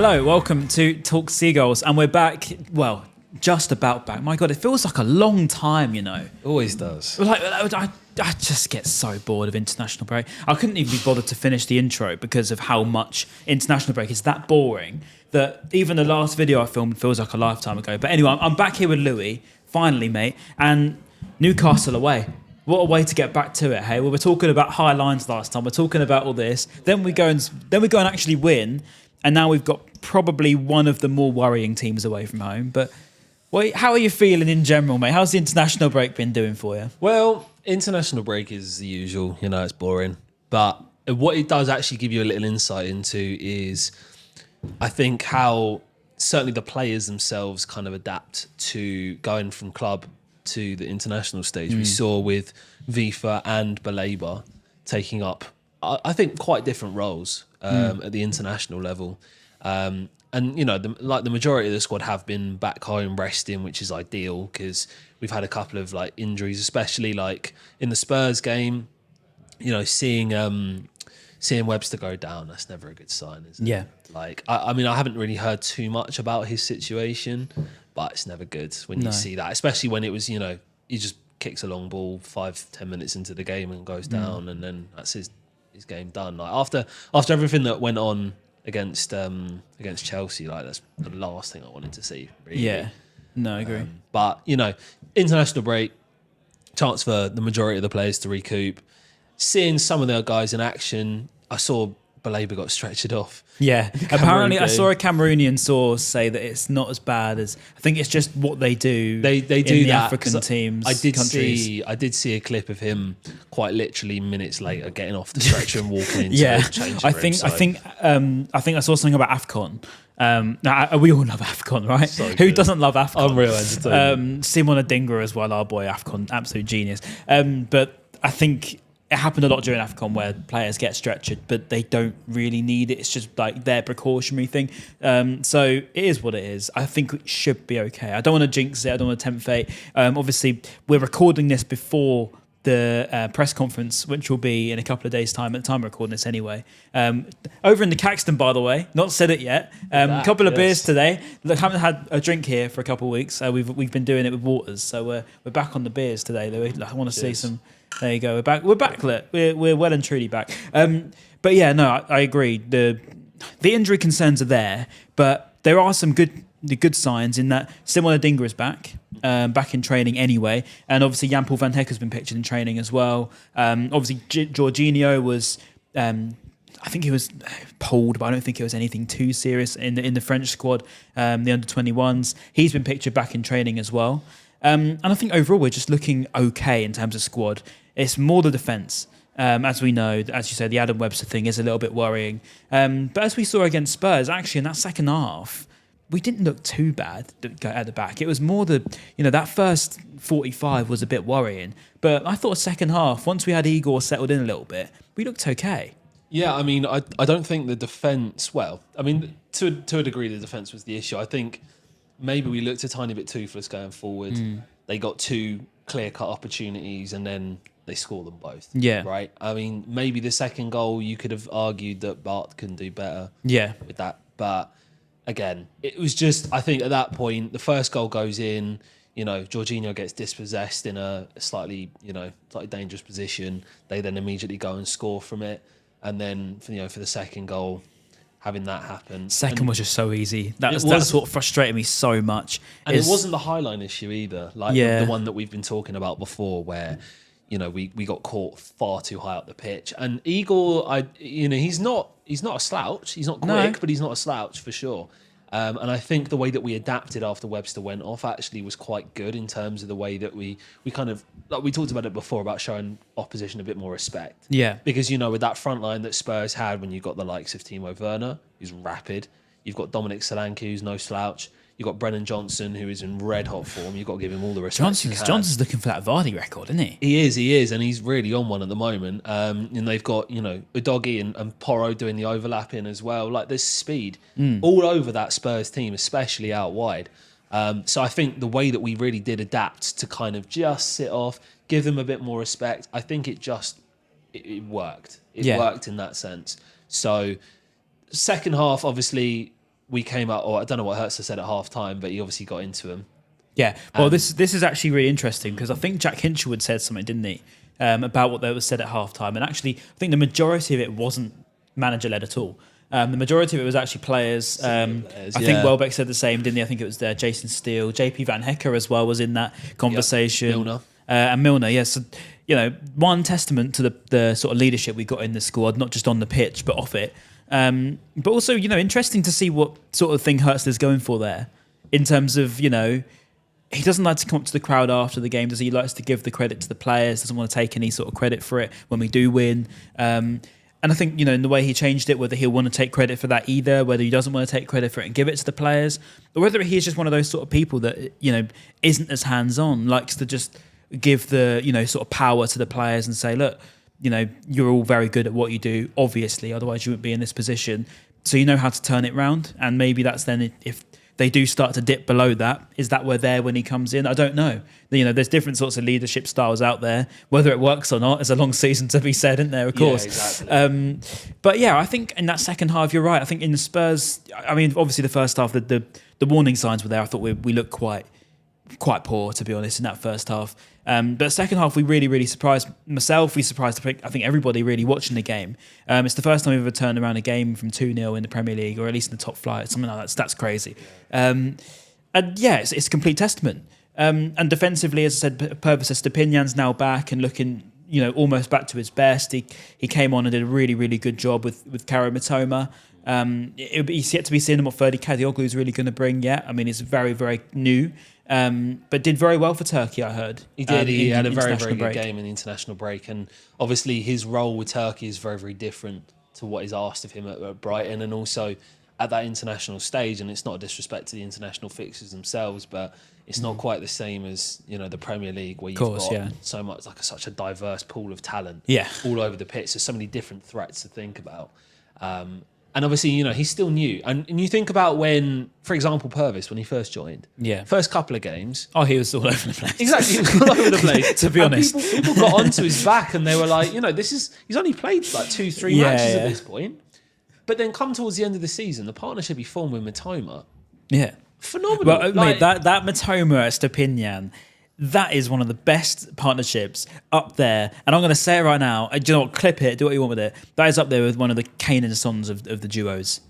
Hello, welcome to Talk Seagulls, and we're back, well, just about back. My God, it feels like a long time, you know. Always does. Like, I just get so bored of international break. I couldn't even be bothered to finish the intro because of how much international break is that boring that even the last video I filmed feels like a lifetime ago. But anyway, I'm back here with Louis, finally, mate, and Newcastle away. What a way to get back to it, hey? Well, we're talking about high lines last time. We're talking about all this. Then we go and actually win. And now we've got probably one of the more worrying teams away from home. But how are you feeling in general, mate? How's the international break been doing for you? Well, international break is the usual. You know, it's boring. But what it does actually give you a little insight into is, I think, how certainly the players themselves kind of adapt to going from club to the international stage. We saw with Vifa and Baleba taking up, I think, quite different roles at the international level. And, you know, the majority of the squad have been back home resting, which is ideal because we've had a couple of like injuries, especially like in the Spurs game, you know, seeing Webster go down, that's never a good sign, is it? Yeah. Like, I mean, I haven't really heard too much about his situation, but it's never good when you see that, especially when it was, you know, he just kicks a long ball 5-10 minutes into the game and goes down, and then that's his game done. Like after everything that went on against Chelsea, like that's the last thing I wanted to see, really. Yeah, no, I agree. But, you know, international break, chance for the majority of the players to recoup. Seeing some of their guys in action, I saw Baleba got stretchered off. Yeah, apparently I saw a Cameroonian source say that it's not as bad as, I think it's just what they do. They do in the that, African teams. I did countries. see a clip of him quite literally minutes later getting off the stretcher and walking into the changing room. I think I saw something about AFCON. Now, we all love AFCON, right? So Who good. doesn't love AFCON? Unreal entertainment. Simon Adingra as well, our boy AFCON, absolute genius. But I think it happened a lot during AFCON where players get stretchered, but they don't really need it. It's just like their precautionary thing. So it is what it is. I think it should be okay. I don't want to jinx it. I don't want to tempt fate. Obviously, we're recording this before the press conference, which will be in a couple of days' time. At the time of recording this anyway. Over in the Caxton, by the way, not said it yet. A couple of beers today. Look, haven't had a drink here for a couple of weeks. We've been doing it with waters, so we're back on the beers today. I want to see some. There you go. We're backlit. We're well and truly back. But yeah, no, I agree. The injury concerns are there, but there are some good signs in that Simon Adingra is back in training anyway, and obviously Jan-Paul van Hek has been pictured in training as well. Obviously Jorginho was, I think he was pulled, but I don't think it was anything too serious in the French squad, the under-21s. He's been pictured back in training as well. And I think overall we're just looking okay in terms of squad. It's more the defence. As we know, as you say, the Adam Webster thing is a little bit worrying. But as we saw against Spurs, actually in that second half, we didn't look too bad at the back. It was more that first 45 was a bit worrying. But I thought second half, once we had Igor settled in a little bit, we looked okay. Yeah, I mean, I don't think the defence, well, I mean, to a degree, the defence was the issue. I think maybe we looked a tiny bit toothless going forward. They got two clear-cut opportunities and then they score them both. Yeah. Right? I mean, maybe the second goal, you could have argued that Bart can do better with that. But again, it was just, I think at that point, the first goal goes in, you know, Jorginho gets dispossessed in a slightly dangerous position. They then immediately go and score from it. And then, for the second goal, having that happen. Second was just so easy. That's what frustrated me so much. And it wasn't the highline issue either. Like the one that we've been talking about before where, you know, we got caught far too high up the pitch. And Igor, he's not a slouch. He's not quick, but he's not a slouch for sure. And I think the way that we adapted after Webster went off actually was quite good in terms of the way that we kind of, like we talked about it before, about showing opposition a bit more respect. Yeah. Because, you know, with that front line that Spurs had when you got the likes of Timo Werner, who's rapid, you've got Dominic Solanke, who's no slouch, you've got Brennan Johnson, who is in red hot form. You've got to give him all the respect. Johnson's looking for that Vardy record, isn't he? He is, and he's really on one at the moment. And they've got, you know, Udogie and Porro doing the overlapping as well. Like, there's speed all over that Spurs team, especially out wide. So I think the way that we really did adapt to kind of just sit off, give them a bit more respect, I think it worked. It worked in that sense. So second half, obviously, we came out, or I don't know what Hertzler said at half time, but he obviously got into him. Yeah, well, this is actually really interesting because I think Jack Hinchelwood said something, didn't he, about what was said at halftime, and actually, I think the majority of it wasn't manager-led at all. The majority of it was actually players. I think Welbeck said the same, didn't he? I think it was Jason Steele, JP Van Hecker as well was in that conversation. Yep. Milner. And Milner, yes. Yeah, so, one testament to the sort of leadership we got in the squad, not just on the pitch but off it. But also, interesting to see what sort of thing Hertzler's going for there in terms of, he doesn't like to come up to the crowd after the game, does he? He likes to give the credit to the players, doesn't want to take any sort of credit for it when we do win. And I think, in the way he changed it, whether he'll want to take credit for that either, whether he doesn't want to take credit for it and give it to the players, or whether he is just one of those sort of people that, isn't as hands-on, likes to just give the, sort of power to the players and say, look, you're all very good at what you do, obviously, otherwise you wouldn't be in this position. So you know how to turn it round. And maybe that's then if they do start to dip below that, is that we're there when he comes in? I don't know. There's different sorts of leadership styles out there. Whether it works or not is a long season to be said, isn't there? Of course. Yeah, exactly. But yeah, I think in that second half, you're right. I think in the Spurs, I mean, obviously the first half, the warning signs were there. I thought we looked quite poor, to be honest, in that first half. But second half, we really, really surprised myself. We surprised, I think, everybody really watching the game. It's the first time we've ever turned around a game from 2-0 in the Premier League, or at least in the top flight, something like that. That's crazy. And yeah, it's a complete testament. And defensively, as I said, Purvis Estupian's now back and looking, almost back to his best. He came on and did a really, really good job with Karo Mitoma. He's yet to be seen what Ferdi Kadioglu is really going to bring yet. I mean, he's very, very new. But did very well for Turkey, I heard. He did. He had a very, very good game in the international break. And obviously his role with Turkey is very, very different to what is asked of him at Brighton and also at that international stage. And it's not a disrespect to the international fixtures themselves, but it's not quite the same as, the Premier League where you've got so much, such a diverse pool of talent all over the pitch. There's so many different threats to think about. And obviously, he's still new. And you think about when, for example, Purvis, when he first joined, first couple of games. Oh, he was all over the place. Exactly, he was all over the place. To be honest. People got onto his back and they were like, he's only played 2-3 matches at this point. But then come towards the end of the season, the partnership he formed with Mitoma. Yeah. Phenomenal. Well, mate, that Mitoma Estupian, that is one of the best partnerships up there. And I'm going to say it right now. Do you know what? Clip it. Do what you want with it. That is up there with one of the Kane and Sons of the duos.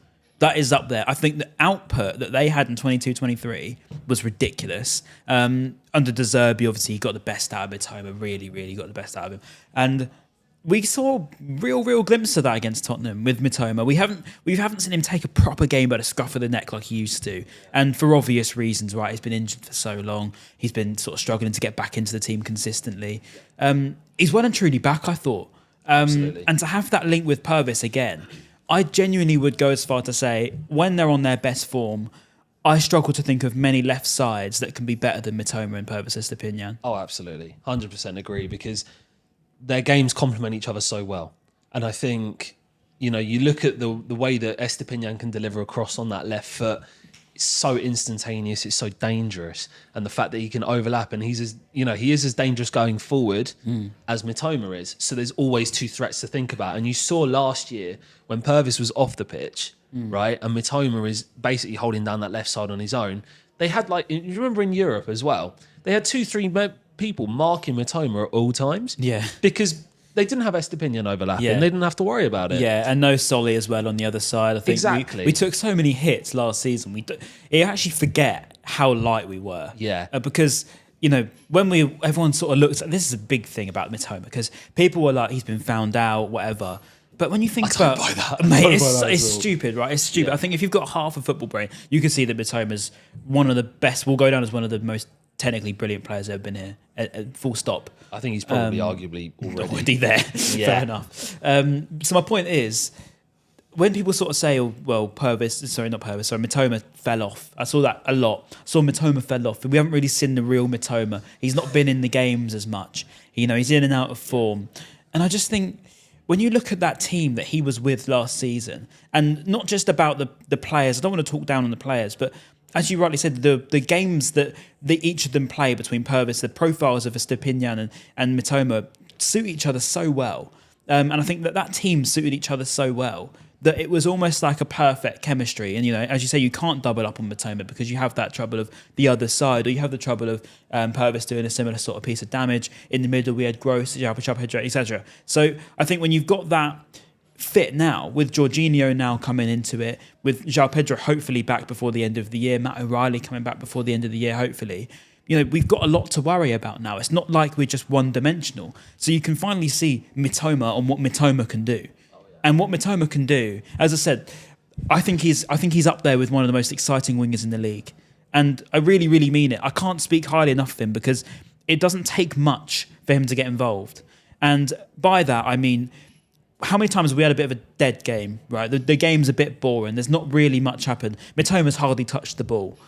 That is up there. I think the output that they had in 22-23 was ridiculous. Under De Zerbi, obviously, he got the best out of Mitoma. Really, really got the best out of him. And we saw real glimpse of that against Tottenham with Mitoma. We haven't seen him take a proper game by the scruff of the neck like he used to, and for obvious reasons, right? He's been injured for so long. He's been sort of struggling to get back into the team consistently. He's well and truly back, I thought. And to have that link with Purvis again, I genuinely would go as far to say when they're on their best form, I struggle to think of many left sides that can be better than Mitoma and Purvis Estupian. Oh, absolutely. 100% agree, because their games complement each other so well. And I think, you look at the way that Estupian can deliver a cross on that left foot, it's so instantaneous, it's so dangerous. And the fact that he can overlap and he is as dangerous going forward as Mitoma is. So there's always two threats to think about. And you saw last year when Purvis was off the pitch, right? And Mitoma is basically holding down that left side on his own. They had you remember in Europe as well, they had 2-3 people marking Mitoma at all times. Yeah. Because they didn't have Estupian overlapping. Yeah. They didn't have to worry about it. Yeah, and no Solly as well on the other side. I think exactly. We took so many hits last season. You actually forget how light we were. Yeah. Because, when everyone sort of looks at this is a big thing about Mitoma, because people were like, he's been found out, whatever. But when you think about that. Mate, it's stupid, right? It's stupid. Yeah. I think if you've got half a football brain, you can see that Mitoma's one of the best, will go down as one of the most technically brilliant players ever been here, full stop. I think he's probably arguably already there. Fair enough. So my point is, when people sort of say, Mitoma fell off. I saw that a lot. I saw Mitoma fell off. We haven't really seen the real Mitoma. He's not been in the games as much. He's in and out of form. And I just think, when you look at that team that he was with last season, and not just about the players, I don't want to talk down on the players, but as you rightly said, the games that each of them play between Purvis, the profiles of Estupian and Mitoma suit each other so well. And I think that team suited each other so well that it was almost like a perfect chemistry. And, as you say, you can't double up on Mitoma because you have that trouble of the other side, or you have the trouble of Purvis doing a similar sort of piece of damage. In the middle, we had Gross, etc. So I think when you've got that fit now, with Jorginho now coming into it, with João Pedro hopefully back before the end of the year, Matt O'Reilly coming back before the end of the year, hopefully, we've got a lot to worry about now. It's not like we're just one-dimensional. So you can finally see Mitoma on what Mitoma can do. And what Mitoma can do, as I said, I think he's up there with one of the most exciting wingers in the league. And I really, really mean it. I can't speak highly enough of him because it doesn't take much for him to get involved. And by that, I mean, how many times have we had a bit of a dead game, right? The game's a bit boring. There's not really much happened. Mitoma's hardly touched the ball.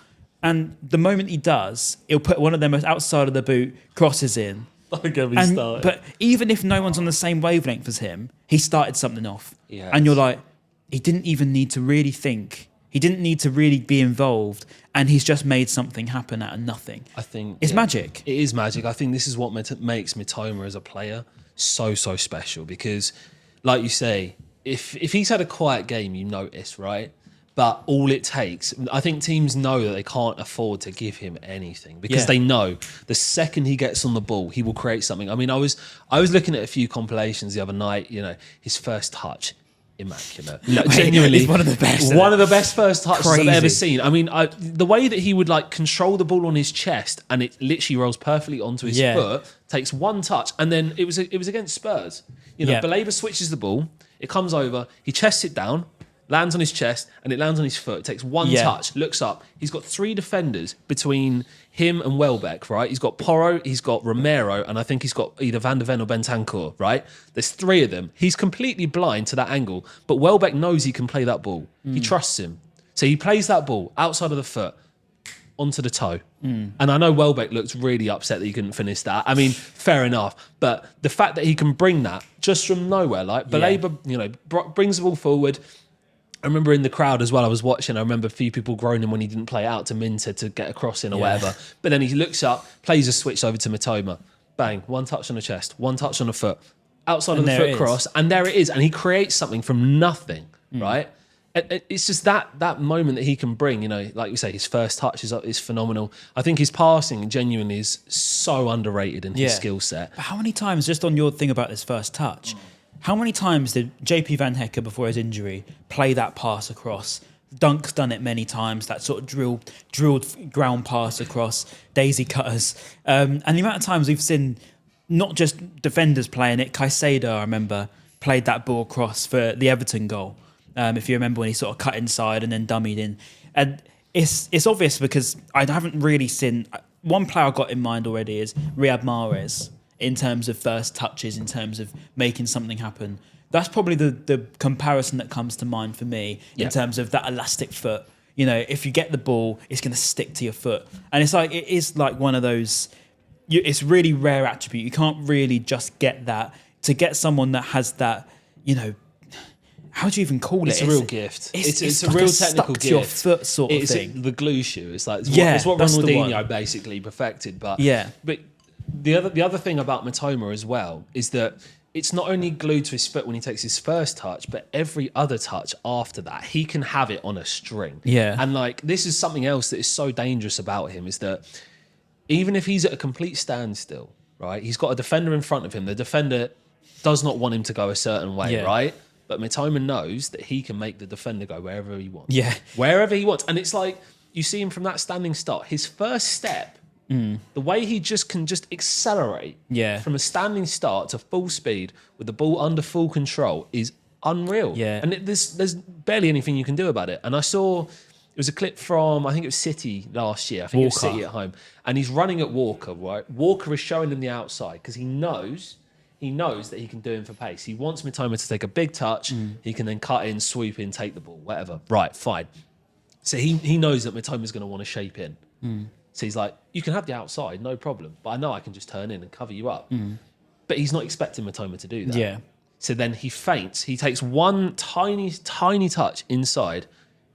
And the moment he does, he'll put one of them outside of the boot, crosses in. But even if no one's on the same wavelength as him, he started something off. Yes. And you're like, he didn't even need to really think. He didn't need to really be involved. And he's just made something happen out of nothing. I think it's magic. It is magic. I think this is what makes Mitoma as a player so special. Because, like you say, if he's had a quiet game, you notice, right? But all it takes, I think teams know that they can't afford to give him anything because they know the second he gets on the ball, he will create something. I mean, I was looking at a few compilations the other night. His first touch, immaculate. Genuinely, he's one of the best. One of the best first touches I've ever seen. I mean, the way that he would control the ball on his chest and it literally rolls perfectly onto his foot, takes one touch, and then it was against Spurs. Baleba switches the ball, it comes over, he chests it down, lands on his chest, and it lands on his foot. It takes one touch, looks up. He's got three defenders between him and Welbeck, right? He's got Porro, he's got Romero, and I think he's got either Van der Ven or Bentancur, right? There's three of them. He's completely blind to that angle, but Welbeck knows he can play that ball. He trusts him. So he plays that ball outside of the foot, onto the toe. And I know Welbeck looked really upset that he couldn't finish that. I mean, fair enough. But the fact that he can bring that just from nowhere, Baleba, brings the ball forward. I remember in the crowd as well, I was watching, I remember a few people groaning when he didn't play it out to Minter to get a cross in or whatever. But then he looks up, plays a switch over to Mitoma. Bang, one touch on the chest, one touch on the foot. Outside of the foot cross, and there it is. And he creates something from nothing, right? It's just that moment that he can bring, like you say, his first touch is phenomenal. I think his passing genuinely is so underrated in his skill set. But how many times, just on your thing about this first touch, how many times did JP Van Hecke, before his injury, play that pass across? Dunk's done it many times, that sort of drilled ground pass across, daisy cutters. And the amount of times we've seen not just defenders playing it, Caicedo, I remember, played that ball across for the Everton goal. If you remember when he sort of cut inside and then dummied in. And it's obvious because I haven't really seen... One player I've got in mind already is Riyad Mahrez, in terms of first touches, in terms of making something happen. That's probably the comparison that comes to mind for me in terms of that elastic foot. If you get the ball, it's going to stick to your foot. And it is like one of those, it's really rare attribute. You can't really just get that. To get someone that has that, how do you even call it? It's a real gift. It's a like real technical gift. Your foot sort of thing. The glue shoe. It's what Ronaldinho basically perfected. But the other thing about Mitoma as well is that it's not only glued to his foot when he takes his first touch, but every other touch after that, he can have it on a string. Yeah. And this is something else that is so dangerous about him, is that even if he's at a complete standstill, right, he's got a defender in front of him. The defender does not want him to go a certain way, right? But Mitoma knows that he can make the defender go wherever he wants. Yeah. Wherever he wants. And it's like, you see him from that standing start, his first step, the way he can accelerate from a standing start to full speed with the ball under full control is unreal. Yeah. And there's barely anything you can do about it. And I saw, it was a clip from, I think it was City last year. I think it was City at home. And he's running at Walker, right? Walker is showing him the outside because he knows that he can do him for pace. He wants Mitoma to take a big touch. He can then cut in, sweep in, take the ball, whatever. Right, fine. So he knows that Mitoma's going to want to shape in. So he's like, you can have the outside, no problem. But I know I can just turn in and cover you up. But he's not expecting Mitoma to do that. Yeah. So then he feints. He takes one tiny touch inside,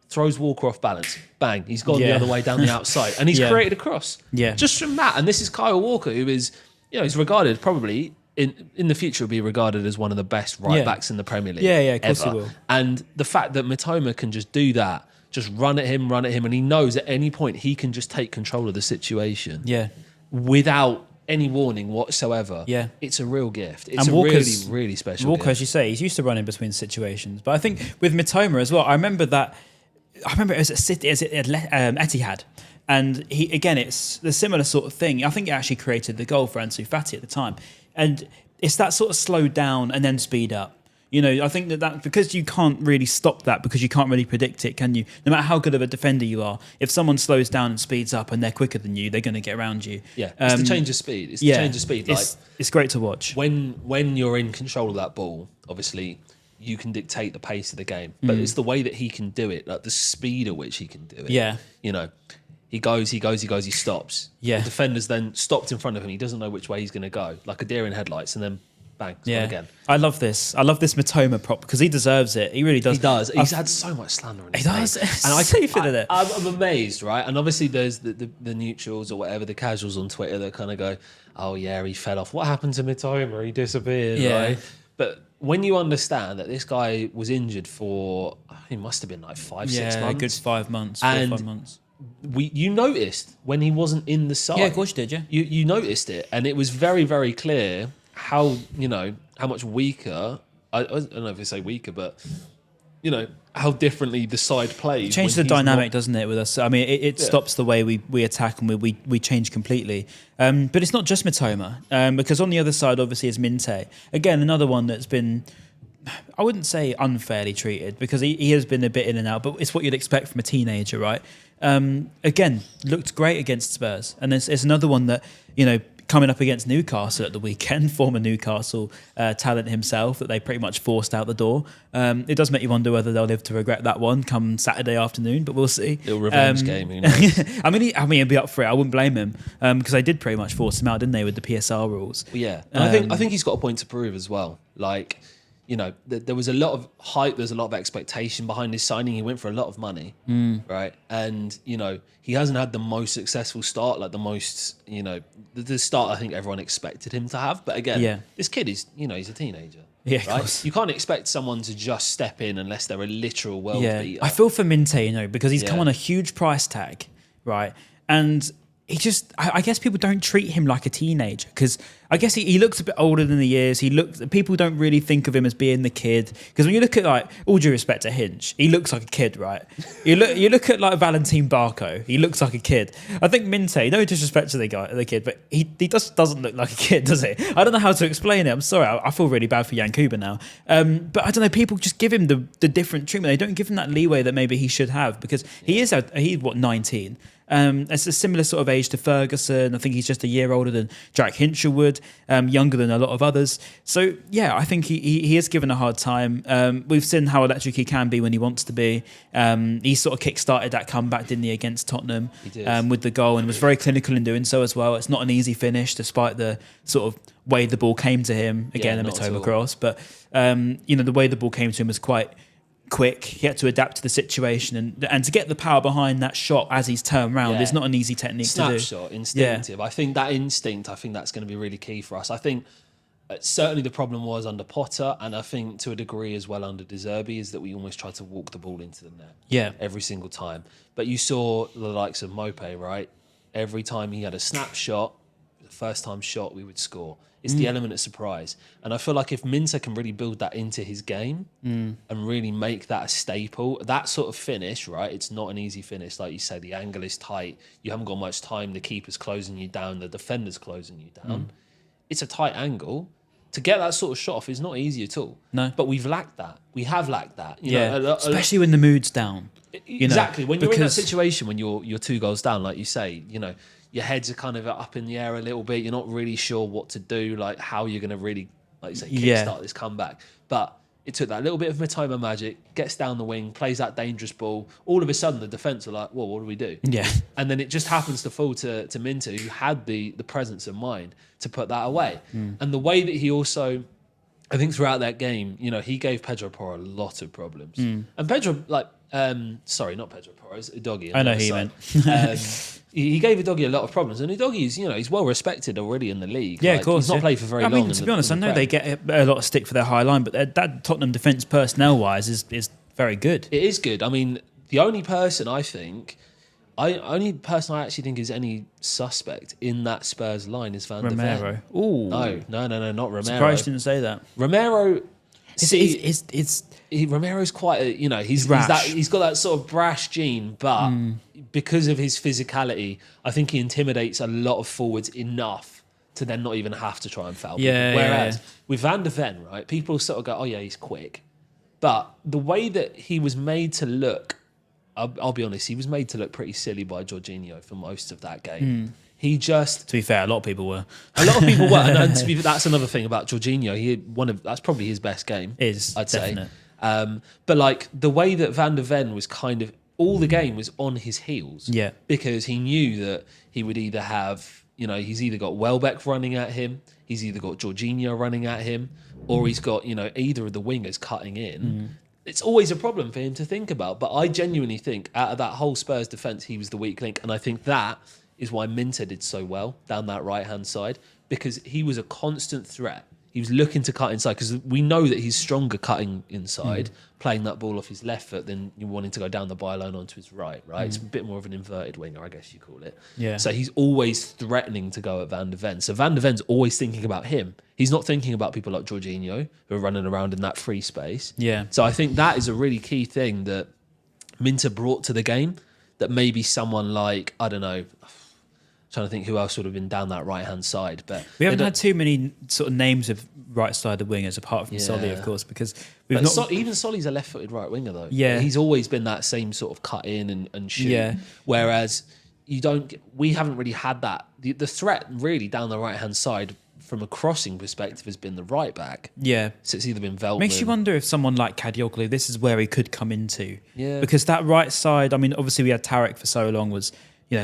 throws Walker off balance. Bang, he's gone the other way down the outside. And he's created a cross. Yeah. Just from that. And this is Kyle Walker, who is, he's regarded probably in the future will be regarded as one of the best right backs in the Premier League. Yeah, of course ever. he will. And the fact that Mitoma can just do that, just run at him, and he knows at any point he can just take control of the situation. Yeah. Without any warning whatsoever. Yeah. It's a real gift. It's And a really, really special Walker, gift. as you say, he's used to running between situations. But I think with Mitoma as well, I remember it was at City, Etihad. And he, again, it's the similar sort of thing. I think it actually created the goal for Ansu Fati at the time. And it's that sort of slow down and then speed up. You know, I think that because you can't really stop that, because you can't really predict it, can you? No matter how good of a defender you are, if someone slows down and speeds up and they're quicker than you, they're going to get around you. Yeah, it's the change of speed. It's the change of speed. Like, it's great to watch. When you're in control of that ball, obviously you can dictate the pace of the game. But it's the way that he can do it, like the speed at which he can do it. Yeah. You know, he goes, he stops. Yeah. The defender's then stopped in front of him. He doesn't know which way he's going to go, like a deer in headlights, and then bang, it's gone again. I love this Mitoma prop because he deserves it. He really does. He does. He's had so much slander in his He does. name. And I'm amazed, right? And obviously there's the neutrals or whatever, the casuals on Twitter that kind of go, oh yeah, he fell off. What happened to Mitoma? He disappeared, right? But when you understand that this guy was injured for, he must have been like 5-6 months. Yeah, a good 5 months, 4 or 5 months. You noticed when he wasn't in the side. Yeah, of course you did, yeah. You noticed it, and it was very, very clear how much weaker. I don't know if I say weaker, but how differently the side plays. It changes the dynamic, doesn't it, with us? I mean, it stops the way we attack and we change completely. But it's not just Mitoma, because on the other side, obviously, is Minte. Again, another one that's been, I wouldn't say unfairly treated, because he has been a bit in and out, but it's what you'd expect from a teenager, right? Again, looked great against Spurs. And it's another one that, coming up against Newcastle at the weekend, former Newcastle talent himself, that they pretty much forced out the door. It does make you wonder whether they'll live to regret that one come Saturday afternoon, but we'll see. Little revenge game, who knows? I mean, he'd be up for it. I wouldn't blame him, because they did pretty much force him out, didn't they, with the PSR rules? Yeah, and I think he's got a point to prove as well. Like, there was a lot of hype, there's a lot of expectation behind his signing. He went for a lot of money, right? And, he hasn't had the most successful start, like the start I think everyone expected him to have. But again, this kid is, he's a teenager. Yeah, right? You can't expect someone to just step in unless they're a literal world beater. I feel for Minte, because he's come on a huge price tag, right? And he just, I guess people don't treat him like a teenager, because I guess he looks a bit older than he is. People don't really think of him as being the kid, because when you look at, like, all due respect to Hinch, he looks like a kid, right? You look at like Valentin Barco, he looks like a kid. I think Minte, no disrespect to the kid, but he just doesn't look like a kid, does he? I don't know how to explain it. I'm sorry, I feel really bad for Januba now. But I don't know, people just give him the different treatment. They don't give him that leeway that maybe he should have, because he's 19. It's a similar sort of age to Ferguson. I think he's just a year older than Jack Hinchelwood, younger than a lot of others. So, yeah, I think he is given a hard time. We've seen how electric he can be when he wants to be. He sort of kick-started that comeback, didn't he, against Tottenham with the goal, and was very clinical in doing so as well. It's not an easy finish, despite the sort of way the ball came to him. Again, a Mitoma cross. But, the way the ball came to him was quite quick. He had to adapt to the situation, and to get the power behind that shot as he's turned round is not an easy technique to do. Snapshot, instinctive. I think that instinct, that's going to be really key for us. I think certainly the problem was under Potter, and I think to a degree as well under De Zerbi, is that we almost tried to walk the ball into the net every single time. But you saw the likes of Mope, right? Every time he had a snapshot, the first time shot, we would score. It's the element of surprise. And I feel like if Minte can really build that into his game and really make that a staple, that sort of finish, right? It's not an easy finish. Like you say, the angle is tight. You haven't got much time. The keeper's closing you down. The defender's closing you down. It's a tight angle. To get that sort of shot off is not easy at all. No. But we've lacked that. We have lacked that. Especially when the mood's down. Exactly. When you're in that situation, when you're 2 goals down, like you say, your heads are kind of up in the air a little bit. You're not really sure what to do, like how you're going to really, like you say, kickstart this comeback. But it took that little bit of Mitoma magic, gets down the wing, plays that dangerous ball. All of a sudden, the defence are like, well, what do we do? Yeah. And then it just happens to fall to Minte, who had the presence of mind to put that away. And the way that he also I think throughout that game, he gave Pedro Porro a lot of problems. And Pedro, sorry, not Pedro Porro, it's Udogie. I know who you meant. He gave Udogie a lot of problems, and Udogie's, he's well respected already in the league. Yeah, of course. He's not played for very long. I mean, to be honest, I know they get a lot of stick for their high line, but that Tottenham defence personnel-wise is very good. It is good. I mean, the only person I actually think is any suspect in that Spurs line is Van der Ven. Romero. Ooh. No, not Romero. Surprised you didn't say that. Romero. It's Romero's quite a, he's got that sort of brash gene, but because of his physicality, I think he intimidates a lot of forwards enough to then not even have to try and foul people. Whereas with Van der Ven, right, people sort of go, oh yeah, he's quick. But the way that he was made to look, I'll be honest, he was made to look pretty silly by Jorginho for most of that game. He just... To be fair, a lot of people were. And that's another thing about Jorginho. That's probably his best game. I'd definite. say. But the way that Van der Ven was kind of... All the game was on his heels. Yeah. Because he knew that he would either have... he's either got Welbeck running at him, he's either got Jorginho running at him, or he's got, either of the wingers cutting in. It's always a problem for him to think about. But I genuinely think out of that whole Spurs defence, he was the weak link. And I think that is why Minter did so well down that right-hand side, because he was a constant threat. He was looking to cut inside, because we know that he's stronger cutting inside, playing that ball off his left foot than you wanting to go down the byline onto his right? It's a bit more of an inverted winger, I guess you call it. Yeah. So he's always threatening to go at Van der Ven. So Van der Ven's always thinking about him. He's not thinking about people like Jorginho, who are running around in that free space. Yeah. So I think that is a really key thing that Minter brought to the game, that maybe someone like, I don't know, trying to think who else would have been down that right-hand side. But we haven't had too many sort of names of right-sided wingers, apart from Solly, of course, because we've not... even Solly's a left-footed right winger, though. Yeah. He's always been that same sort of cut in and shoot. Yeah. Whereas we haven't really had that. The threat really down the right-hand side from a crossing perspective has been the right back. Yeah. So it's either been Veltman. Makes you wonder if someone like Kadioglu, this is where he could come into. Yeah. Because that right side, I mean, obviously we had Tarek for so long, was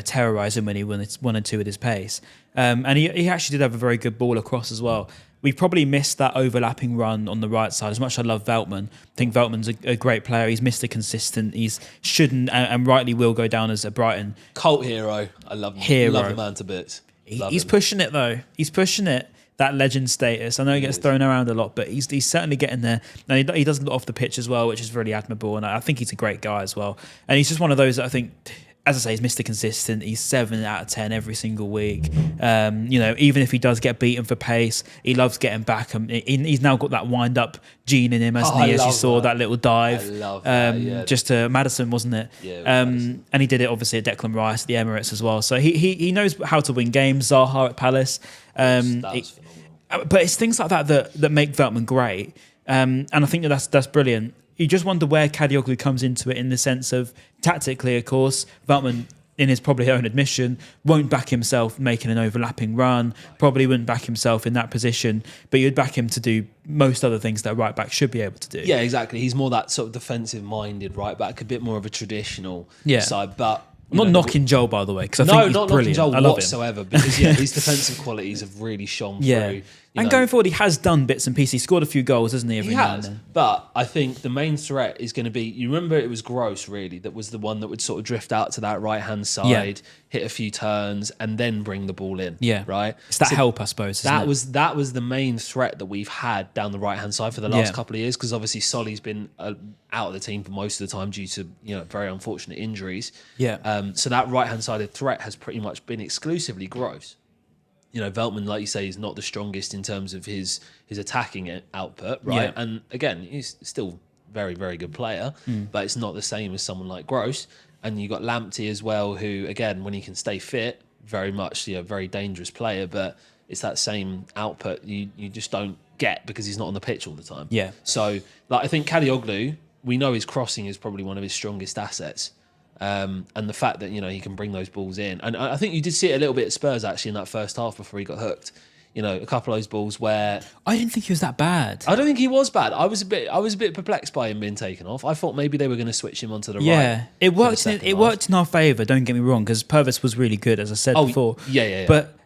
terrorising when he won and two at his pace. And he actually did have a very good ball across as well. We probably missed that overlapping run on the right side. As much as I love Veltman, I think Veltman's a great player. He's Mr. Consistent. He's shouldn't and rightly will go down as a Brighton cult hero. I love him. Love the man to bits. He's pushing it though. He's pushing it. That legend status. I know he gets thrown around a lot, but he's certainly getting there. And he does a lot off the pitch as well, which is really admirable. And I think he's a great guy as well. And he's just one of those that I think, as I say, he's Mr. Consistent. He's 7 out of 10 every single week. Even if he does get beaten for pace, he loves getting back. He's now got that wind-up gene in him, hasn't he? As you saw that little dive. I love that, yeah. Just to Maddison, wasn't it? Yeah, and he did it obviously at Declan Rice, at the Emirates as well. So he knows how to win games. Zaha at Palace. But it's things like that make Veltman great. And I think that's brilliant. You just wonder where Kadioglu comes into it, in the sense of, tactically, of course, Veltman, in his probably own admission, won't back himself making an overlapping run, probably wouldn't back himself in that position, but you'd back him to do most other things that a right back should be able to do. Yeah, exactly. He's more that sort of defensive-minded right back, a bit more of a traditional side, but... I'm not knocking Joel, by the way, because I think he's brilliant. Joel I love whatsoever, him. because his defensive qualities have really shone through. And going forward, he has done bits and pieces. He scored a few goals, hasn't he? He has, but I think the main threat is going to be, you remember it was Gross, really, that was the one that would sort of drift out to that right-hand side, hit a few turns, and then bring the ball in. Yeah. Right? It's that help, I suppose, that was the main threat that we've had down the right-hand side for the last couple of years, because obviously Solly's been out of the team for most of the time due to very unfortunate injuries. Yeah. So that right-hand-sided threat has pretty much been exclusively Gross. Veltman, like you say, is not the strongest in terms of his attacking output, right? Yeah. And again, he's still very, very good player, but it's not the same as someone like Gross. And you got Lamptey as well, who, again, when he can stay fit, very much, very dangerous player, but it's that same output you just don't get because he's not on the pitch all the time. Yeah. So, I think Kadioglu, we know his crossing is probably one of his strongest assets. And the fact that, he can bring those balls in. And I think you did see it a little bit at Spurs, actually, in that first half before he got hooked. A couple of those balls where... I didn't think he was that bad. I don't think he was bad. I was a bit perplexed by him being taken off. I thought maybe they were going to switch him onto the right. Yeah, it worked in our favour, don't get me wrong, because Purvis was really good, as I said before. Yeah. But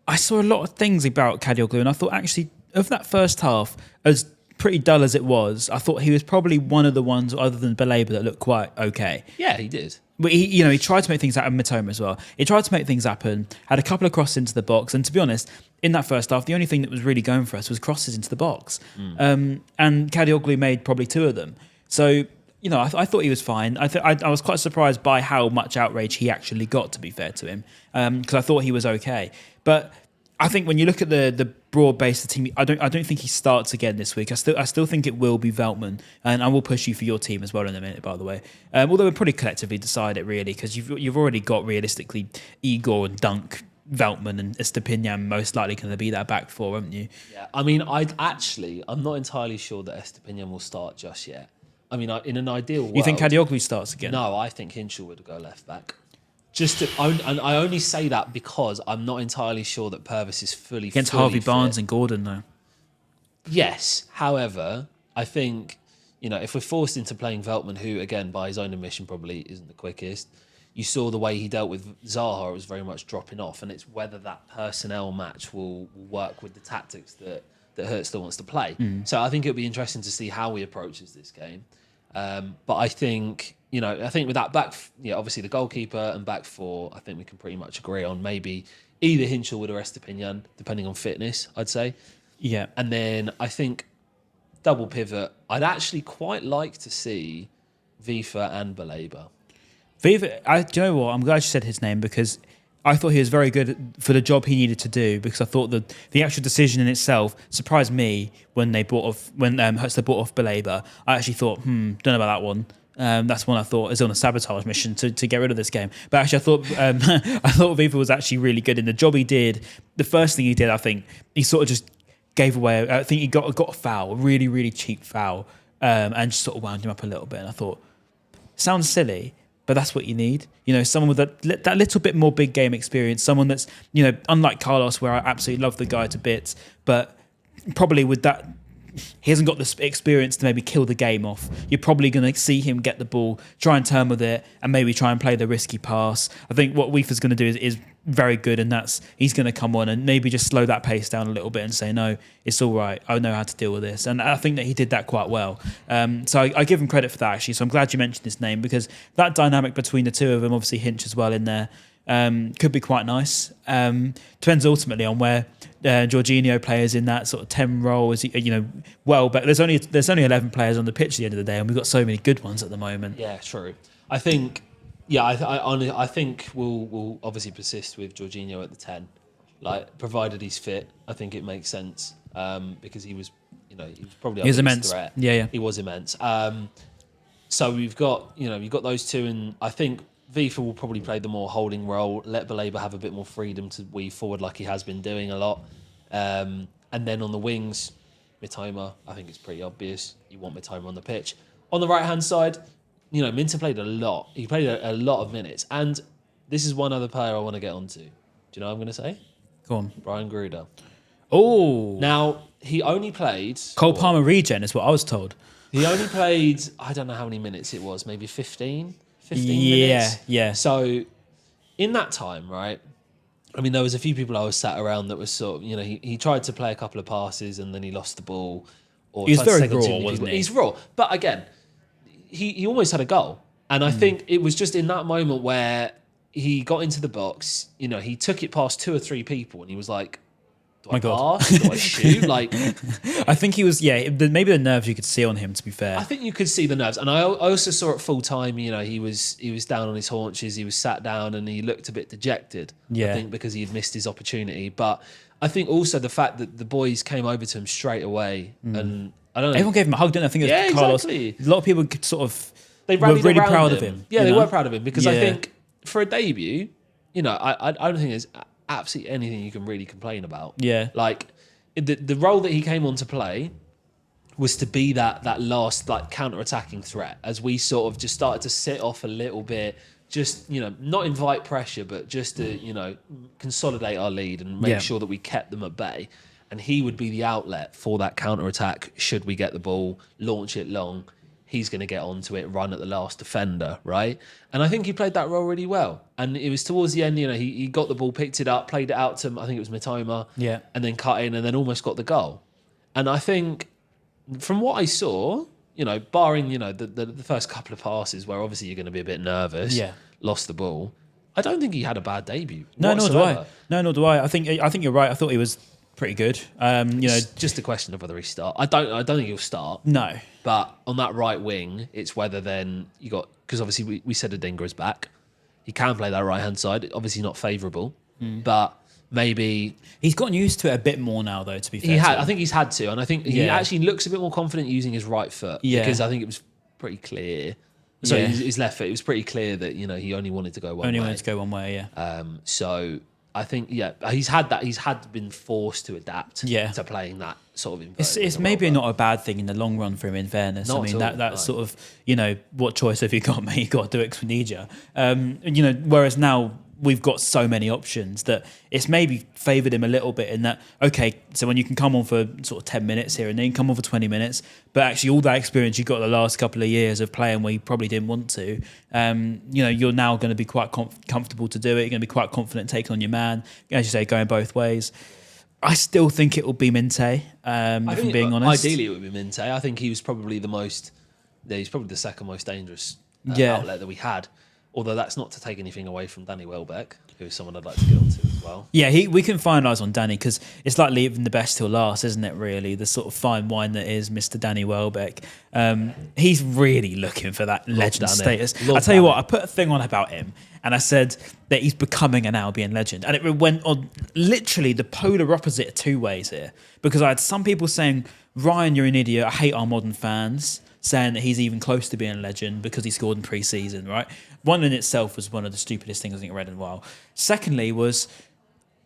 I saw a lot of things about Kadioglu, and I thought, actually, of that first half, as pretty dull as it was, I thought he was probably one of the ones, other than Belabor, that looked quite okay. Yeah, he did. But he tried to make things happen. Mitoma as well. He tried to make things happen. Had a couple of crosses into the box, and to be honest, in that first half, the only thing that was really going for us was crosses into the box. And Kadioglu made probably 2 of them. So I thought he was fine. I was quite surprised by how much outrage he actually got. To be fair to him, because I thought he was okay. But I think when you look at the broad base of the team, I don't think he starts again this week. I still think it will be Veltman, and I will push you for your team as well in a minute, by the way. Although we'll probably collectively decide it really, because you've already got realistically Igor and Dunk, Veltman and Estupian most likely going to be that back four, haven't you? Yeah, I mean, I'm not entirely sure that Estupian will start just yet. I mean, in an ideal world, You think Kadioglu starts again? No, I think Hinchell would go left back. And I only say that because I'm not entirely sure that Purvis is fully Against fully Harvey fit. Barnes and Gordon, though. Yes, however, I think if we're forced into playing Veltman, who again by his own admission probably isn't the quickest, you saw the way he dealt with Zaha. It was very much dropping off, and it's whether that personnel match will work with the tactics that Hurt still wants to play. So I think it'll be interesting to see how he approaches this game. But I think with that back, obviously the goalkeeper and back four, I think we can pretty much agree on maybe either Hinchell or Estupian, depending on fitness, I'd say. Yeah. And then I think double pivot, I'd actually quite like to see Vifa and Belabor. Viva, do you know what? I'm glad you said his name, because I thought he was very good for the job he needed to do, because I thought the actual decision in itself surprised me when Hurst brought off Belabor. I actually thought, don't know about that one. That's one I thought is on a sabotage mission to get rid of this game. But actually, I thought Viva was actually really good in the job he did. The first thing he did, I think, he sort of just gave away. I think he got a foul, a really, really cheap foul, and just sort of wound him up a little bit. And I thought, sounds silly, but that's what you need. Someone with that little bit more big game experience, someone that's, unlike Carlos, where I absolutely love the guy to bits, but probably with that, he hasn't got the experience to maybe kill the game off. You're probably going to see him get the ball, try and turn with it, and maybe try and play the risky pass. I think what Weaver's going to do is very good, and that's he's going to come on and maybe just slow that pace down a little bit and say, no, it's all right. I know how to deal with this. And I think that he did that quite well. So I give him credit for that, actually. So I'm glad you mentioned his name, because that dynamic between the two of them, obviously Hinch as well in there, could be quite nice. Depends ultimately on where Jorginho plays in that sort of 10 role. But there's only 11 players on the pitch at the end of the day, and we've got so many good ones at the moment. Yeah, true. I think, I think we'll obviously persist with Jorginho at the 10, provided he's fit. I think it makes sense because he was probably he was immense. Threat. Yeah, he was immense. So you've got those two, and I think Vifa will probably play the more holding role, let Belabor have a bit more freedom to weave forward like he has been doing a lot. And then on the wings, Mitoma, I think it's pretty obvious. You want Mitoma on the pitch. On the right-hand side, Minter played a lot. He played a lot of minutes. And this is one other player I want to get onto. Do you know what I'm going to say? Go on. Brian Gruder. Oh. Now, he only played... Cole Palmer regen is what I was told. He only played, I don't know how many minutes it was, maybe 15 minutes. Yeah. So in that time, right, I mean, there was a few people I was sat around that was sort of, he tried to play a couple of passes and then he lost the ball. Or he was very raw, wasn't he? He's raw. But again, he almost had a goal. And I think it was just in that moment where he got into the box, he took it past 2 or 3 people and he was like, do I pass? Do I shoot? I think he was, maybe the nerves you could see on him, to be fair. I think you could see the nerves. And I also saw it full time, he was down on his haunches, he was sat down and he looked a bit dejected, I think, because he had missed his opportunity. But I think also the fact that the boys came over to him straight away and I don't know. Everyone gave him a hug, didn't they? I think it was Carlos. Exactly. A lot of people could sort of were really proud of him. Yeah, they were proud of him because I think for a debut, I don't think there's absolutely anything you can really complain about. Yeah. The role that he came on to play was to be that last counter-attacking threat as we sort of just started to sit off a little bit, just not invite pressure, but just to consolidate our lead and make sure that we kept them at bay. And he would be the outlet for that counter-attack should we get the ball, launch it long. He's going to get onto it, run at the last defender, right? And I think he played that role really well. And it was towards the end, he got the ball, picked it up, played it out to, I think it was Mitoma, and then cut in and then almost got the goal. And I think from what I saw, barring, the first couple of passes where obviously you're going to be a bit nervous, lost the ball, I don't think he had a bad debut. No, nor do I. whatsoever. No, nor do I. I think you're right. I thought he was pretty good. It's just a question of whether he start. I don't think he'll start. No. But on that right wing, it's whether then because obviously we said Adingra is back. He can play that right hand side. Obviously not favourable, but maybe he's gotten used to it a bit more now, though. To be fair, I think he's had to, and I think he actually looks a bit more confident using his right foot. Yeah. Because I think it was pretty clear. Sorry, his left foot. It was pretty clear that he only wanted to go one way. Only wanted to go one way. Yeah. So I think he's had that. He's been forced to adapt. To playing that sort of. It's maybe not a bad thing in the long run for him. In fairness, not I mean that sort of what choice have you got, mate? You got to do it because we need you. Whereas now we've got so many options that it's maybe favoured him a little bit in that, okay, so when you can come on for sort of 10 minutes here and then come on for 20 minutes, but actually all that experience you got the last couple of years of playing where you probably didn't want to, you're now going to be quite comfortable to do it. You're going to be quite confident taking on your man, as you say, going both ways. I still think it will be Minte, if I'm being honest. Ideally it would be Minte. I think he was probably he's probably the second most dangerous outlet that we had. Although that's not to take anything away from Danny Welbeck, who is someone I'd like to get onto as well. Yeah, we can finalise on Danny because it's like leaving the best till last, isn't it, really? The sort of fine wine that is Mr. Danny Welbeck. He's really looking for that legend status. I tell you what, I put a thing on about him and I said that he's becoming an Albion legend. And it went on literally the polar opposite two ways here. Because I had some people saying, Ryan, you're an idiot, I hate our modern fans, saying that he's even close to being a legend because he scored in pre-season, right? One in itself was one of the stupidest things I think I read in a while. Secondly was,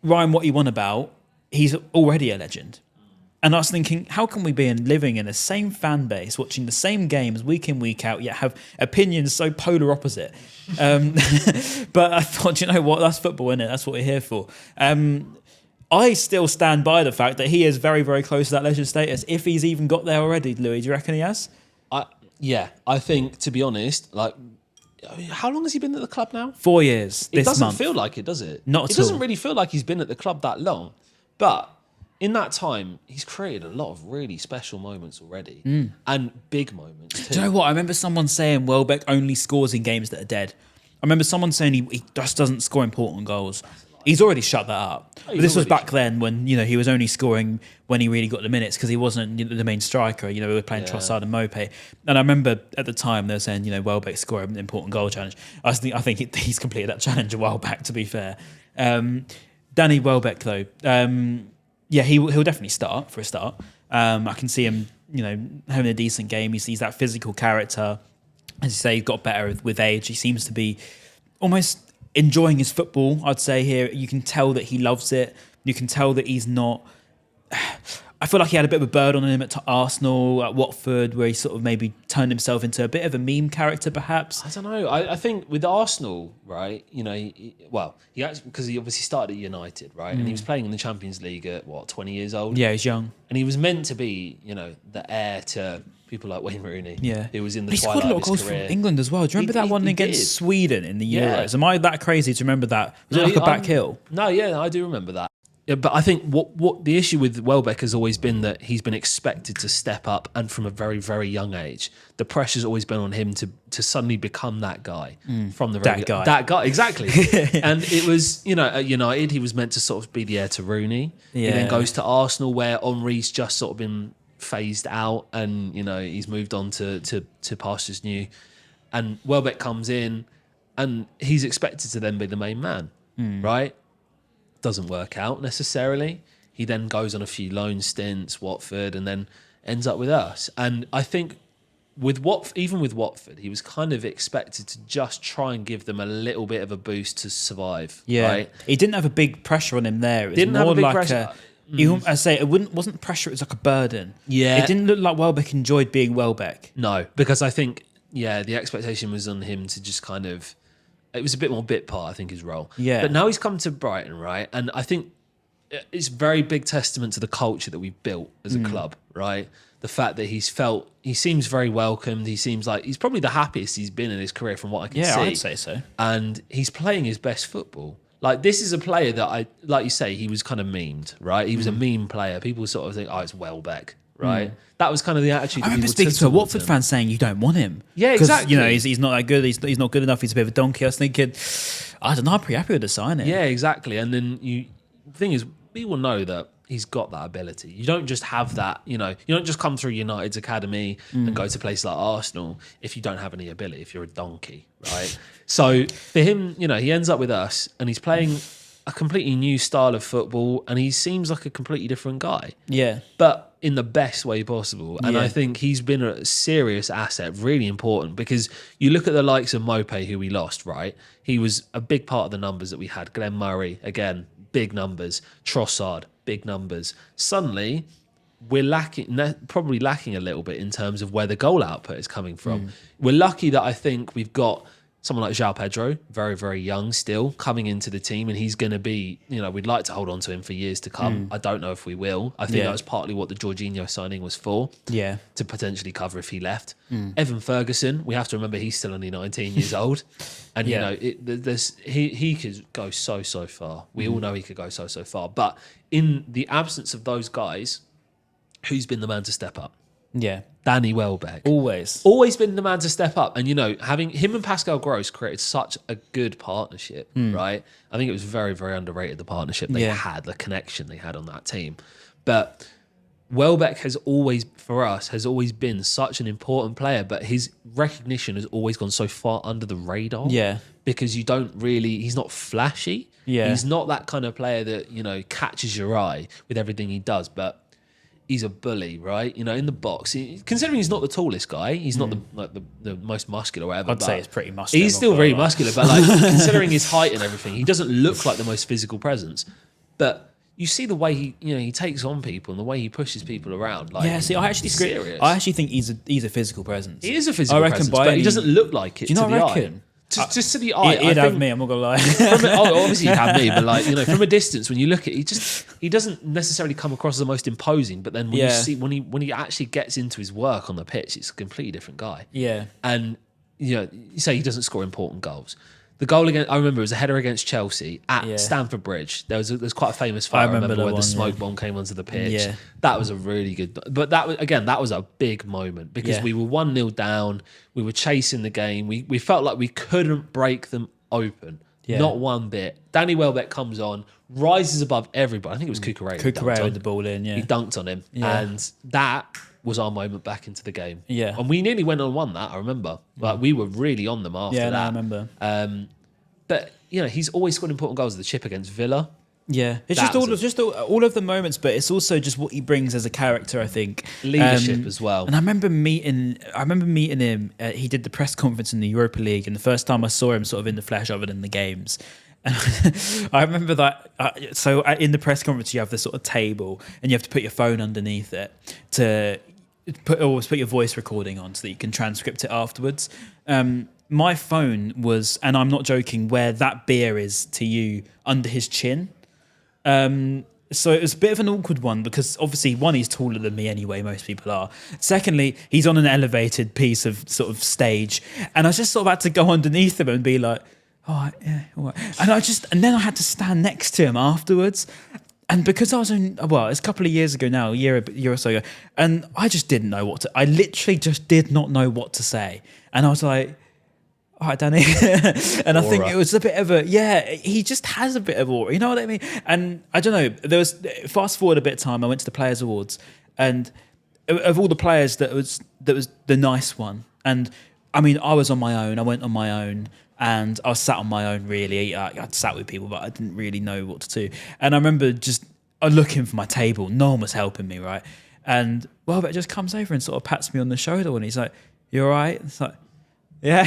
Ryan, what you want about, he's already a legend. And I was thinking, how can we be living in the same fan base, watching the same games week in, week out, yet have opinions so polar opposite? But I thought, you know what, that's football, isn't it? That's what we're here for. I still stand by the fact that he is very, very close to that legend status. If he's even got there already, Louis, do you reckon he has? I think, to be honest, how long has he been at the club now? 4 years. It doesn't feel like it, does it? Not at all. It doesn't really feel like he's been at the club that long. But in that time, he's created a lot of really special moments already. And big moments too. Do you know what? I remember someone saying Welbeck only scores in games that are dead. I remember someone saying he just doesn't score important goals. He's already shut that up. But this was back then when he was only scoring when he really got the minutes because he wasn't the main striker. We were playing Trossard and Mopé. And I remember at the time they were saying, Welbeck scored an important goal challenge. I think he's completed that challenge a while back, to be fair. Danny Welbeck, though, he'll definitely start for a start. I can see him, having a decent game. He's that physical character. As you say, he's got better with age. He seems to be almost enjoying his football, I'd say here. You can tell that he loves it. You can tell that he's not... I feel like he had a bit of a burden on him at Arsenal, at Watford, where he sort of maybe turned himself into a bit of a meme character, perhaps. I don't know. I think with Arsenal, right, he actually, because he obviously started at United, right, and he was playing in the Champions League at, 20 years old? Yeah, he's young. And he was meant to be, the heir to people like Wayne Rooney. Yeah. Who was in the he twilight scored a lot of of goals his career. for England as well. Do you remember that one against Sweden in the Euros? Am I that crazy to remember that? Was it like a back heel? No, yeah, I do remember that. Yeah, but I think what the issue with Welbeck has always been that he's been expected to step up, and from a very, very young age, the pressure's always been on him to suddenly become that guy from the very that guy exactly. And it was at United he was meant to sort of be the heir to Rooney. Yeah. He then goes to Arsenal where Henry's just sort of been phased out, and he's moved on to pastures new, and Welbeck comes in, and he's expected to then be the main man, right? Doesn't work out necessarily. He then goes on a few loan stints, Watford, and then ends up with us. And I think even with Watford, he was kind of expected to just try and give them a little bit of a boost to survive. Yeah, right? He didn't have a big pressure on him there. It was didn't more have a big like pressure. I say it wasn't pressure. It was like a burden. Yeah, it didn't look like Welbeck enjoyed being Welbeck. No, because I think the expectation was on him to just kind of. It was a bit more bit part, I think, his role. Yeah. But now he's come to Brighton, right? And I think it's a very big testament to the culture that we've built as a club, right? The fact that he seems very welcomed. He seems like he's probably the happiest he's been in his career from what I can see. Yeah, I'd say so. And he's playing his best football. Like, this is a player that like you say, he was kind of memed, right? He was a meme player. People sort of think, oh, it's Welbeck, right? That was kind of the attitude. I remember speaking to a Watford fan saying you don't want him. Yeah, exactly. You know, he's not that good. He's not good enough. He's a bit of a donkey. I was thinking, I don't know. I'm pretty happy with the signing. Yeah, exactly. And then the thing is, we will know that he's got that ability. You don't just have that, you know, you don't just come through United's academy and go to places like Arsenal if you don't have any ability, if you're a donkey, right? So for him, you know, he ends up with us and he's playing a completely new style of football and he seems like a completely different guy. Yeah. But in the best way possible. And Yeah. I think he's been a serious asset, really important, because you look at the likes of Mope, who we lost, right? He was a big part of the numbers that we had. Glenn Murray, again, big numbers. Trossard, big numbers. Suddenly, we're probably lacking a little bit in terms of where the goal output is coming from. We're lucky that I think we've got someone like João Pedro, very, very young still, coming into the team, and he's going to be, you know, we'd like to hold on to him for years to come. I don't know if we will. I think that was partly what the Jorginho signing was for, to potentially cover if he left. Evan Ferguson, we have to remember he's still only 19 years old, and you know, he could go so far. We all know he could go so far, but in the absence of those guys, who's been the man to step up? Yeah. Danny Welbeck. Always been the man to step up. And, you know, having him and Pascal Gross created such a good partnership, right? I think it was very, very underrated, the partnership they had, the connection they had on that team. But Welbeck has always been such an important player, but his recognition has always gone so far under the radar. Yeah. Because he's not flashy. Yeah. He's not that kind of player that, you know, catches your eye with everything he does. But he's a bully, right? You know, in the box. Considering he's not the tallest guy, he's not the most muscular or whatever. I'd say he's pretty muscular. He's still very muscular, but like considering his height and everything, he doesn't look like the most physical presence. But you see the way he takes on people and the way he pushes people around. Like, yeah, see, I actually think he's a physical presence. He is a physical presence, but he doesn't look like it. Do you not to the reckon? Eye. Just to the eye, He'd have me. I'm not gonna lie. Obviously, he'd have me, but like, you know, from a distance, when you look at, he doesn't necessarily come across as the most imposing. But then when you see when he actually gets into his work on the pitch, it's a completely different guy. Yeah, and you know, you say he doesn't score important goals. The goal I remember, it was a header against Chelsea at Stamford Bridge. There's quite a famous fight. I remember where the smoke bomb came onto the pitch. Yeah. That was a really good. But that was a big moment because we were 1-0 down. We were chasing the game. We felt like we couldn't break them open. Yeah. Not one bit. Danny Welbeck comes on, rises above everybody. I think it was Cucurella. Cucurella with the ball in. Yeah, he dunked on him, and that was our moment back into the game. Yeah. And we nearly went on and won that, I remember. Like, we were really on them after that. Yeah, I remember. But, you know, he's always scored important goals. The chip against Villa. Yeah. It's just all of the moments, but it's also just what he brings as a character, I think. Leadership as well. And I remember meeting him. He did the press conference in the Europa League, and the first time I saw him sort of in the flesh other than the games. And I remember that. So in the press conference, you have this sort of table, and you have to put your phone underneath it to always put your voice recording on so that you can transcript it afterwards. My phone was, and I'm not joking, where that beer is to you under his chin. So it was a bit of an awkward one because obviously, one, he's taller than me anyway, most people are. Secondly, he's on an elevated piece of sort of stage. And I just sort of had to go underneath him and be like, oh, yeah, all right. And then I had to stand next to him afterwards. And because I was it's a couple of years ago now, a year or so ago, and I just didn't know I literally just did not know what to say. And I was like, all right, Danny. And I think it was a bit of he just has a bit of aura, you know what I mean? And I don't know, fast forward a bit of time, I went to the Players Awards, and of all the players, that was the nice one. And I mean, I was on my own, I went on my own, and I was sat on my own, really. I sat with people, but I didn't really know what to do. And I remember just looking for my table, no one was helping me, right? And Welbeck just comes over and sort of pats me on the shoulder, and he's like, you all right? It's like, yeah,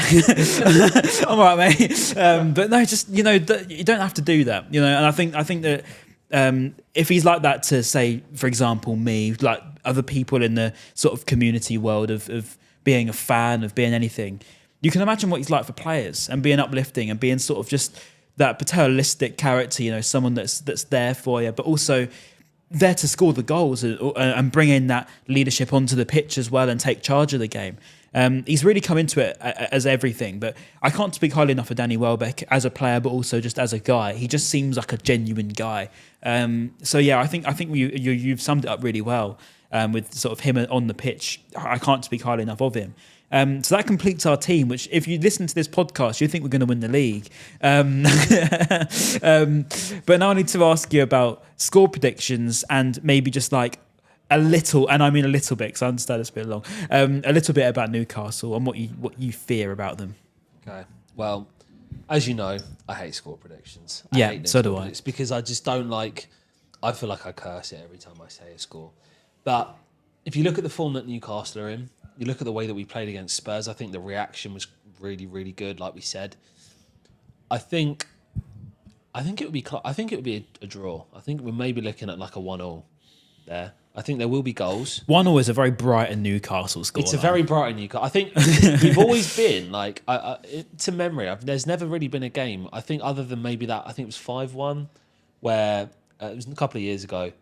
I'm all right, mate. But no, just, you know, you don't have to do that, you know. And I think that if he's like that to, say, for example, me, like other people in the sort of community world of being a fan, of being anything, you can imagine what he's like for players and being uplifting and being sort of just that paternalistic character, you know, someone that's there for you, but also there to score the goals and bring in that leadership onto the pitch as well and take charge of the game. He's really come into it as everything, but I can't speak highly enough of Danny Welbeck as a player, but also just as a guy. He just seems like a genuine guy. So yeah, I think you've summed it up really well with sort of him on the pitch. I can't speak highly enough of him. So that completes our team, which if you listen to this podcast, you think we're going to win the league. But now I need to ask you about score predictions and maybe just like a little, and I mean a little bit because I understand it's a bit long, a little bit about Newcastle and what you fear about them. Okay. Well, as you know, I hate score predictions. So do I. It's because I just don't like, I feel like I curse it every time I say a score. But if you look at the form that Newcastle are in, you look at the way that we played against Spurs, I think the reaction was really, really good, like we said. I think it would be a draw. I think we're maybe looking at like a 1-1 there. I think there will be goals. 1-1 is a very Brighton Newcastle score. It's a very Brighton Newcastle. I think we've always been like, to memory, there's never really been a game. I think other than maybe that, I think it was 5-1, where it was a couple of years ago.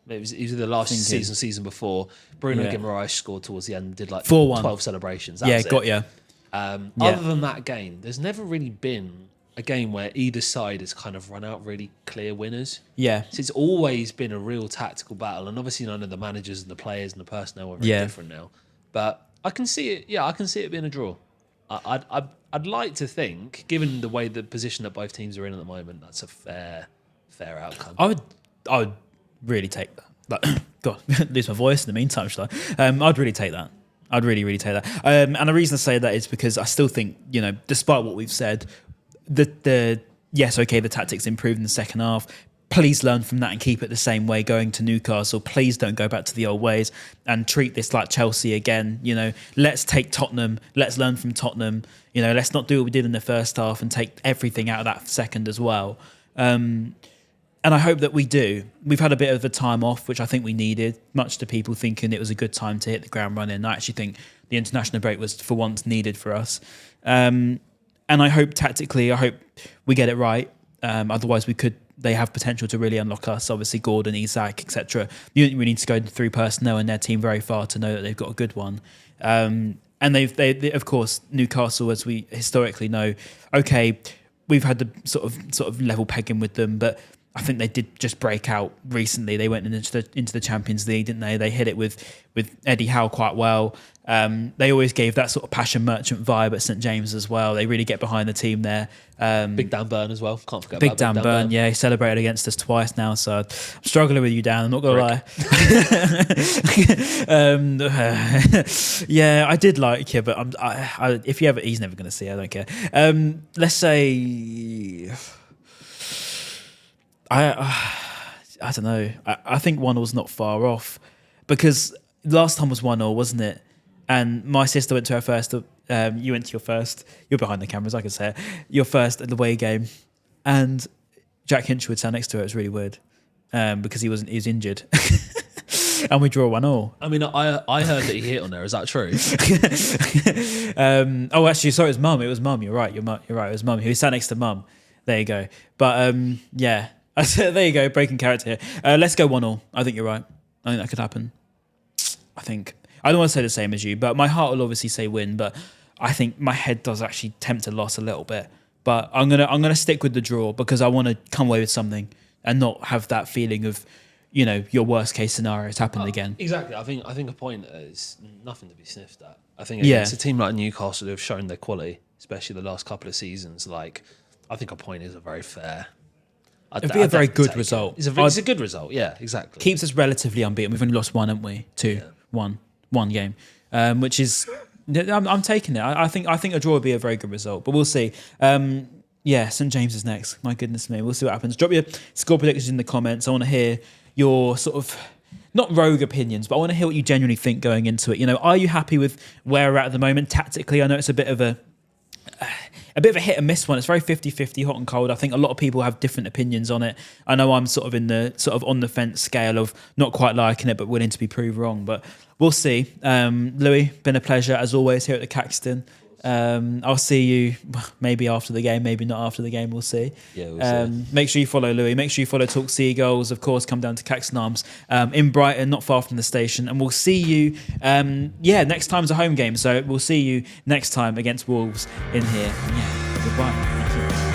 It was the last season before. Bruno Guimaraes scored towards the end and did like 4-1. 12 celebrations. That was got it. you. Other than that game, there's never really been a game where either side has kind of run out really clear winners. Yeah. So it's always been a real tactical battle. And obviously none of the managers and the players and the personnel are very different now. But I can see it. Yeah, I can see it being a draw. I'd like to think, given the way the position that both teams are in at the moment, that's a fair outcome. I would really take that. Like, God, lose my voice in the meantime, should I? I'd really take that. I'd really, really take that. And the reason I say that is because I still think, despite what we've said, the tactics improved in the second half. Please learn from that and keep it the same way going to Newcastle. Please don't go back to the old ways and treat this like Chelsea again. Let's take Tottenham. Let's learn from Tottenham. Let's not do what we did in the first half and take everything out of that second as well. And I hope that we do. We've had a bit of a time off, which I think we needed, much to people thinking it was a good time to hit the ground running. I actually think the international break was, for once, needed for us. And I hope tactically, we get it right. Otherwise, they have potential to really unlock us. Obviously, Gordon, Isak, etc. We need to go through personnel in their team very far to know that they've got a good one. And they of course, Newcastle, as we historically know, okay, we've had the sort of level pegging with them, but I think they did just break out recently. They went into the Champions League, didn't they? They hit it with Eddie Howe quite well. They always gave that sort of passion merchant vibe at St James as well. They really get behind the team there. Big Dan Burn as well. Can't forget Big about Dan Big Burn. Yeah, he celebrated against us twice now, so I'm struggling with you, Dan. I'm not gonna lie. Yeah, I did like you, but he's never gonna see it, I don't care. Let's say. I don't know. I think 1-0's not far off because last time was 1-0, wasn't it? And my sister went to her first. You went to your first. You're behind the cameras, I can say it. Your first at the away game, and Jack Hinchwood sat next to her. It was really weird because he was injured, and we draw 1-0. I mean, I heard that he hit on there. Is that true? Actually, sorry, it was Mum. It was Mum. You're right. You're right. It was Mum. He sat next to Mum. There you go. But yeah. There you go, breaking character here. Let's go 1-0. I think you're right. I think that could happen. I don't want to say the same as you, but my heart will obviously say win, but I think my head does actually tempt a loss a little bit. But I'm gonna stick with the draw because I want to come away with something and not have that feeling of, your worst case scenario has happened again. Exactly. I think a point is nothing to be sniffed at. I think against a team like Newcastle who have shown their quality, especially the last couple of seasons, I think a point is a very fair. It'd be a very good result. It's a good result, yeah, exactly. Keeps us relatively unbeaten. We've only lost one, haven't we? One game, which is I'm taking it. I think a draw would be a very good result, but we'll see. St James is next. My goodness me, we'll see what happens. Drop your score predictions in the comments. I want to hear your sort of not rogue opinions, but I want to hear what you genuinely think going into it. Are you happy with where we're at the moment tactically? I know it's a bit of a hit and miss one. It's very 50-50, hot and cold. I think a lot of people have different opinions on it. I know I'm sort of in the on the fence scale of not quite liking it, but willing to be proved wrong. But we'll see. Louis, been a pleasure as always here at the Caxton. I'll see you maybe after the game, maybe not after the game. We'll see. Yeah, we'll see. Make sure you follow Louis. Make sure you follow Talk Seagulls. Of course, come down to Caxton Arms in Brighton, not far from the station. And we'll see you, next time's a home game. So we'll see you next time against Wolves in here. And goodbye. Thank you.